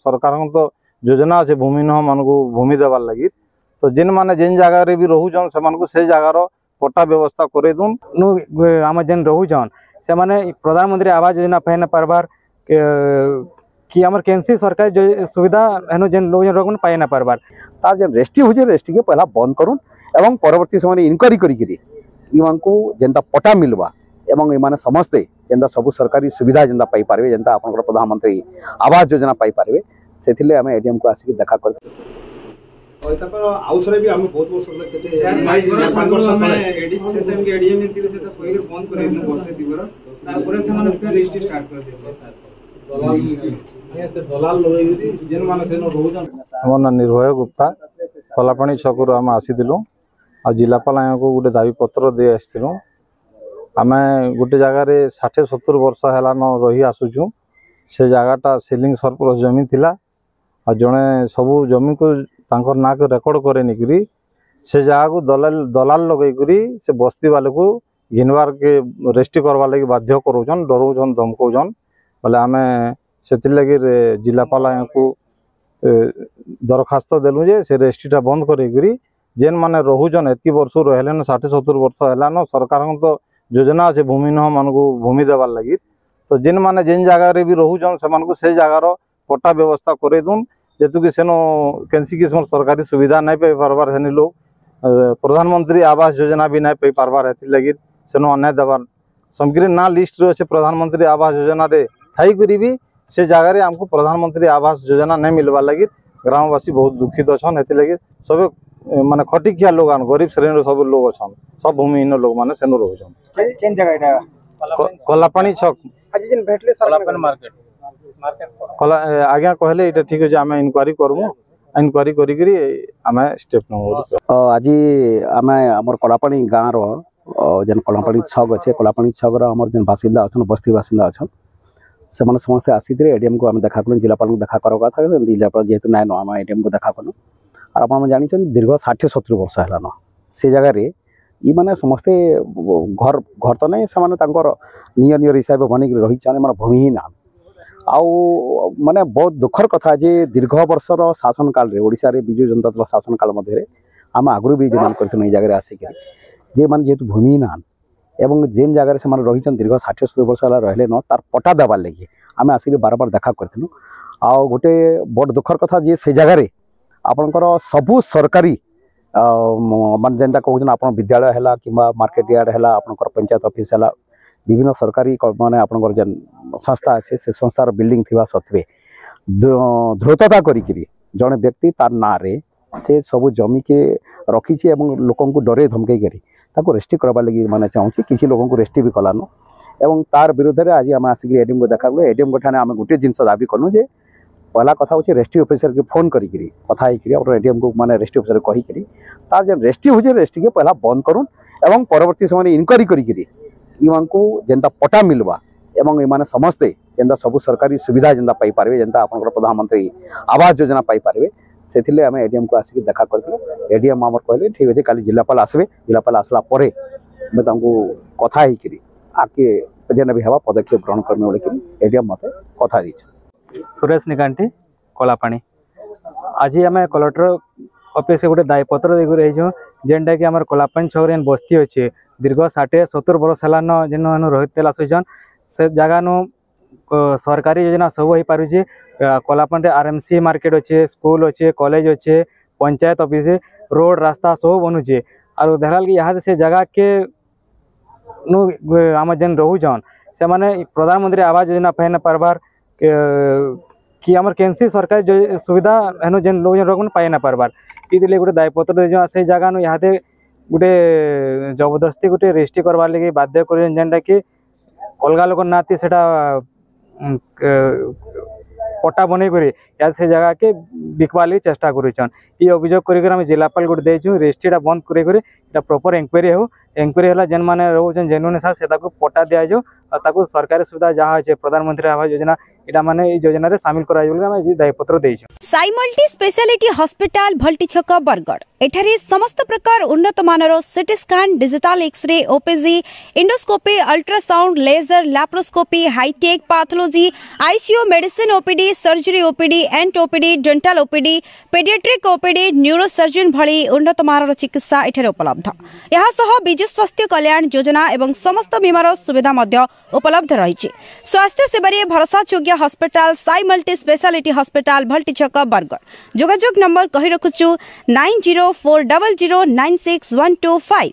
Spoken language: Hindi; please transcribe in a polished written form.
सरकार तो योजना अच्छे भूमिहीन मान भूमि देवार लगी तो जिन माने जिन जगह भी रोचन से जगार पट्टा व्यवस्था कर दून आम जेन रोचन से माने प्रधानमंत्री आवास योजना पाई न पारबार कि आमर केनसी सरकारी सुविधा हेन जेन लोग पाई न पारबार तार जेन रेस्टी हो रेस्टी के पहला बंद करूँ एवं परवर्ती समय इनक्वारी करी जेनता पट्टा मिलवा एवं इमाने समस्ते जेनता सब सरकारी सुविधा जेनता पाई पारे जेनता आपन प्रधानमंत्री आवास योजना पाई पारे से आम एडीएम को आसिक देखा कर आउथरे भी हम बहुत वर्ष तक केते भाई 5 वर्ष तक एडिट सिस्टम के एडीएम नीति से तो पहिले बंद करे न बसे दिवर तारपरे से माने फिर लिस्ट स्टार्ट कर दे दलाल से दलाल लोग जेन माने से रोजन हमर निर्भय गुप्ता कलापाणी छक आम आसीलु आ जिलापाल को गोटे दाबी पत्र दे आसलु आम गोटे जगार 60-70 वर्ष है रही आसुचु से जगटा सेलिंग सरप्लस जमी थिला आ जड़े सबू जमी को तांकर ना को रेकर्ड करे निकरी से जगह को दलाल लगेकरी से बस्ती वाले को घिनवार के रेस्टी करवा लगी बाध्य करोचन डरोचन धमकौचन बोले आम से लगे जिलापाल को दरखास्त देलु जे से रेस्टीटा बंद करी जेन माने रोचन एतकी वर्ष रहले 60-70 वर्ष है सरकार तो योजना अच्छे भूमिहीन मान भूमि देवार लगी तो जिन माने जिन जगह भी रोचन से जगार पट्टा व्यवस्था कर दून जेतु कि सेनो कैंसी किस्म सरकारी सुविधा नहीं पाई पारबार से लोग प्रधानमंत्री आवास योजना भी नहीं पाई पारबार है लगी सेनो अन्याय देवार समग्र ना लिस्ट अच्छे प्रधानमंत्री आवास योजना रे थाई करी भी से जगह आमको प्रधानमंत्री आवास योजना नहीं मिलवार लगी ग्रामवासी बहुत दुखित अच्छा है लगी सब माने खटिकिया लोग गरीब श्रेणी सब लोग अच्छा सब भूमिहीन लोग माने सेनो रोचन कलापाणी छक आज दिन भेटले सरकार मार्केट आज्ञा कहले ये ठीक है आम इनक्वारी करमु इनक्वारी करी आम स्टेप नमु आज आम आम कलापाणी गाँव रेन कलापाणी छक अच्छे कलापाणी छक रमर जेन बासिंदा अच्छा बस्ती बासिंदा अच्छा से समस्ते आसी एडीएम को आम देखा कलु जिलापाल को देखा कर कथा जिलापाल जेहेतु नाइन आम एडीएम को देखा कलु और आप जानी दीर्घ 60-70 वर्ष है से जगार ये मैंने समस्ते घर घर तो नहीं से नियर हिसाब बन रही मैंने भूमिहीन आउ माने बहुत दुखर कथा जे दीर्घ वर्षर शासन काल रे ओडिशा रे बिजु जनता दल शासन काल मध्य आम आगु भी डिमांड कर जगह आसिक जे मैंने जेहेतु भूमिहीन एवं जेन जगह से रही दीर्घ 60-70 वर्ष रहिले न तार पट्टा देवार लगे आम आसिक बार बार देखा करूँ आ गोटे बड़ दुखर कथा जे से जगह आपणकर सबू सरकारी मान जेनटा कहूँ आप विद्यालय है कि मार्केट यार्ड है आपणकर पंचायत ऑफिस है विभिन्न सरकारी माने आपणकर जेन संस्था अच्छे से संस्थार बिल्डिंग थिबा सत्वे ध्रुतता करी जड़े व्यक्ति तार ना रे से सबू जमी के रखी एवं लोक डरे धमकई करी रेस्टी करवा लगी माने चाहूँगी किसी लोगों को रेस्टी भी कलान एवं तार विरुद्ध में आज आम आसिक एडीएम को देखा एडीएम को ठाने आम गोटे जिन दाबी कलु जे पहला कथा हूँ रेस्टी ऑफिसर के फोन करी कथा एडीएम को माने रेस्टी ऑफिसर कहीकि तार जेन रेस्टी हो रेस्टी के पहला बंद करूँ एवं परवर्ती समय इनक्वारी करी जेनता पट्टा मिलवा एवं इमाने समस्ते जेनता सब सरकारी सुविधा जेनता पाई पारे जेनता आपन प्रधानमंत्री आवास योजना पाई पारे से आम एडीएम को आसिक देखा कर एडीएम आमर कहले ठीक अच्छे काली जिलापाल आसबे जिलापाल आसला परे मैं कथा आगे जेन भी हवा पदक्षेप ग्रहण करमे बोले एडीएम मत कथा दी सुरेश निकांटी कलापाणी आज आम कलेक्टर ऑफिस गोटे दायपत्र देकर जेनटा कि आम कलापाणी छक बस्ती अच्छे दीर्घ 60-70 वर्ष है जेन रही आसुचन से जगह सरकारी योजना सब हो पारे कलापाणी आरएमसी मार्केट अच्छे स्कूल अच्छे कॉलेज अच्छे पंचायत ऑफिस रोड रास्ता सब बनूचे और देखा कि यहाँ से जगह के आम जेन रोचन से माने प्रधानमंत्री आवास योजना पाई न पारबार कि आमर केनसी सरकारी सुविधा हेन जेन लोग पाई न पारबार ये गोटे दायपत्र दे से जगह यहाँ गोटे जबरदस्ती गोटे रेजिस्ट्री करवार लगे बाध्य कर जेनटा कि अलग लोक नाती से पट्टा बनई कर से जगह के बिकवार लगे चेष्टा करुचन ये अभियोग कर जिलापाल गोटे देचु रेजिस्ट्रीटा बंद कर प्रॉपर इंक्वारी हो एनक्वारी होला जेन माने रोजन जेनुने सा से ताको पट्टा दिया जो ताको सरकारी सुविधा जहाँ है प्रधानमंत्री आवास योजना इटा माने ई योजना रे शामिल करा जोल हम जी दायपत्र देइछ। Sai multi speciality hospital Bhalti छक बरगड़ एठारे समस्त प्रकार उन्नत मानर CT scan digital X ray OPG endoscopy ultrasound laser laparoscopy hi tech pathology ICU medicine OPD surgery OPD ENT OPD dental OPD paediatric OPD neurosurgeon भली उन्नत मानर चिकित्सा एठारे उपलब्ध। यहा सह विजु स्वास्थ्य कल्याण योजना एवं समस्त बीमार सुविधा मध्य उपलब्ध रही। स्वास्थ्य सेवारे भरोसा योग्य hospital Sai multi speciality hospital Bhalti छक बरगड़। जोगाजोग नंबर कही रखुछु 9040096125।